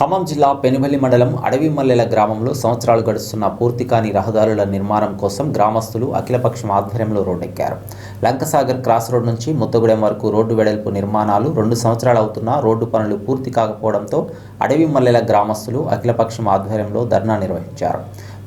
ఖమ్మం జిల్లా పెనుబల్లి మండలం అడవిమల్లెల గ్రామంలో సంవత్సరాలు గడుస్తున్న పూర్తి కాని రహదారుల నిర్మాణం కోసం గ్రామస్తులు అఖిలపక్షం ఆధ్వర్యంలో రోడ్డెక్కారు. లంకసాగర్ క్రాస్ రోడ్ నుంచి ముత్తగూడెం వరకు రోడ్డు వెడల్పు నిర్మాణాలు 2 సంవత్సరాలు అవుతున్నా రోడ్డు పనులు పూర్తి కాకపోవడంతో అడవిమల్లెల గ్రామస్తులు అఖిలపక్షం ఆధ్వర్యంలో ధర్నా నిర్వహించారు.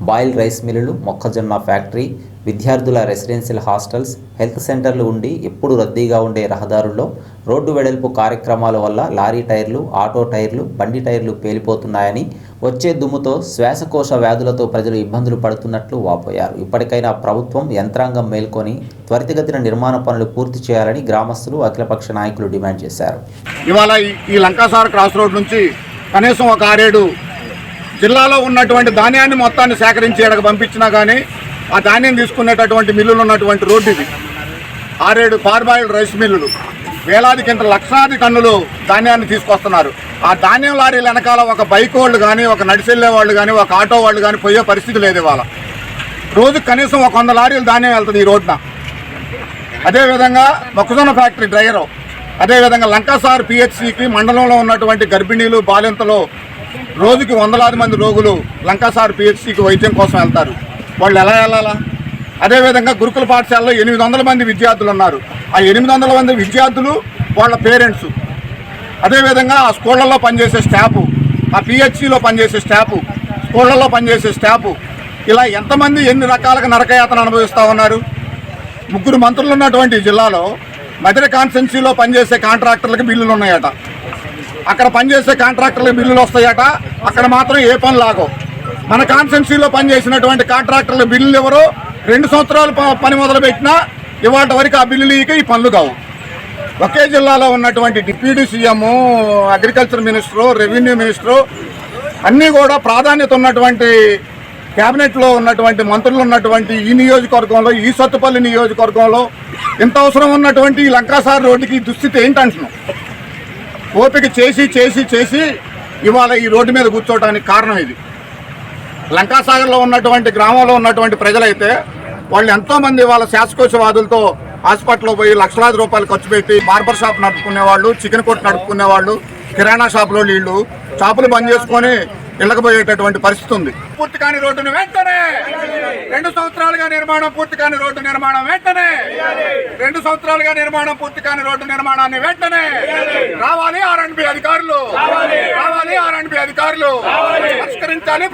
బాయిల్ రైస్ మిల్లులు, మొక్కజొన్న ఫ్యాక్టరీ, విద్యార్థుల రెసిడెన్షియల్ హాస్టల్స్, హెల్త్ సెంటర్లు ఉండి ఎప్పుడు రద్దీగా ఉండే రహదారుల్లో రోడ్డు వెడల్పు కార్యక్రమాల వల్ల లారీ టైర్లు, ఆటో టైర్లు, బండి టైర్లు పేలిపోతున్నాయని, వచ్చే దుమ్ముతో శ్వాసకోశ వ్యాధులతో ప్రజలు ఇబ్బందులు పడుతున్నట్లు వాపోయారు. ఇప్పటికైనా ప్రభుత్వం యంత్రాంగం మేల్కొని త్వరితగతిన నిర్మాణ పనులు పూర్తి చేయాలని గ్రామస్తులు, అఖిలపక్ష నాయకులు డిమాండ్ చేశారు. ఇవాళ ఈ లంకాసార్ క్రాస్ రోడ్ నుంచి కనీసం ఒక 6-7 జిల్లాలో ఉన్నటువంటి ధాన్యాన్ని మొత్తాన్ని సేకరించి ఇక్కడికి పంపించినా కానీ ఆ ధాన్యం తీసుకునేటటువంటి మిల్లులు ఉన్నటువంటి రోడ్డు ఇది. 6-7 పార్బాయిల్డ్ రైస్ మిల్లులు వేలాది కింద లక్షలాది టన్నులు ధాన్యాన్ని తీసుకొస్తున్నారు. ఆ ధాన్యం లారీల వెనకాల ఒక బైక్ వాళ్ళు కానీ, ఒక నడిచెళ్లే వాళ్ళు కానీ, ఒక ఆటో వాళ్ళు కానీ పోయే పరిస్థితి లేదు. ఇవాళ రోజు కనీసం 100 లారీలు ధాన్యం వెళ్తుంది ఈ రోడ్డున. అదేవిధంగా మొక్కజొన్న ఫ్యాక్టరీ డ్రైవరు, అదేవిధంగా లంకాసార్ పిహెచ్సికి మండలంలో ఉన్నటువంటి గర్భిణీలు, బాలింతలు రోజుకి వందలాది మంది రోగులు లంకాసార్ పిహెచ్సికి వైద్యం కోసం వెళ్తారు. వాళ్ళు ఎలా వెళ్ళాలా? అదేవిధంగా గురుకుల పాఠశాలలో 800 మంది విద్యార్థులు ఉన్నారు. ఆ 800 మంది విద్యార్థులు, వాళ్ళ పేరెంట్స్, అదేవిధంగా ఆ స్కూళ్ళల్లో పనిచేసే స్టాఫు, ఆ పిహెచ్సిలో పనిచేసే స్టాఫు, స్కూళ్ళల్లో పనిచేసే స్టాఫు, ఇలా ఎంతమంది ఎన్ని రకాలుగా నరకయాతన అనుభవిస్తూ ఉన్నారు. 3 మంత్రులు ఉన్నటువంటి జిల్లాలో మధుర కాన్స్టిట్యున్సీలో పనిచేసే కాంట్రాక్టర్లకు బిల్లులు ఉన్నాయట. అక్కడ పనిచేసే కాంట్రాక్టర్లకు బిల్లులు వస్తాయట. అక్కడ మాత్రం ఏ పనులు ఆగవు. మన కాన్స్టిట్యున్సీలో పనిచేసినటువంటి కాంట్రాక్టర్ల బిల్లులు ఎవరో 2 సంవత్సరాలు పని మొదలుపెట్టినా ఇవాళ వరకు ఆ బిల్లులు ఇక ఈ పనులు కావు. ఒకే జిల్లాలో ఉన్నటువంటి deputy CM, agriculture minister, revenue minister అన్నీ కూడా ప్రాధాన్యత ఉన్నటువంటి క్యాబినెట్లో ఉన్నటువంటి మంత్రులు ఉన్నటువంటి ఈ నియోజకవర్గంలో, ఈ సత్తుపల్లి నియోజకవర్గంలో ఎంత అవసరం ఉన్నటువంటి ఈ లంకాసార్ రోడ్డుకి దుస్థితి ఏంటంటున్నాం. ఓపిక చేసి చేసి చేసి ఇవాళ ఈ రోడ్డు మీద కూర్చోవడానికి కారణం ఇది. లంకాసాగర్లో ఉన్నటువంటి గ్రామంలో ఉన్నటువంటి ప్రజలైతే వాళ్ళు ఎంతోమంది వాళ్ళ శ్వాసకోశవాదులతో హాస్పిటల్లో పోయి లక్షలాది రూపాయలు ఖర్చు పెట్టి బార్బర్ షాప్ నడుపుకునేవాళ్ళు, చికెన్ కొట్టు నడుపుకునేవాళ్ళు, కిరాణా షాపులో వీళ్ళు షాపులు బంద్ చేసుకొని ఇళ్ళకపోయేటటువంటి పరిస్థితి ఉంది. పూర్తి కాని రోడ్డును వెంటనే 2 సంవత్సరాలుగా నిర్మాణం పూర్తి కాని రోడ్డు నిర్మాణం వెంటనే 2 సంవత్సరాలుగా నిర్మాణం పూర్తి కాని రోడ్డు నిర్మాణాన్ని వెంటనే రావాలి. R&B అధికారులు పరిష్కరించాలి.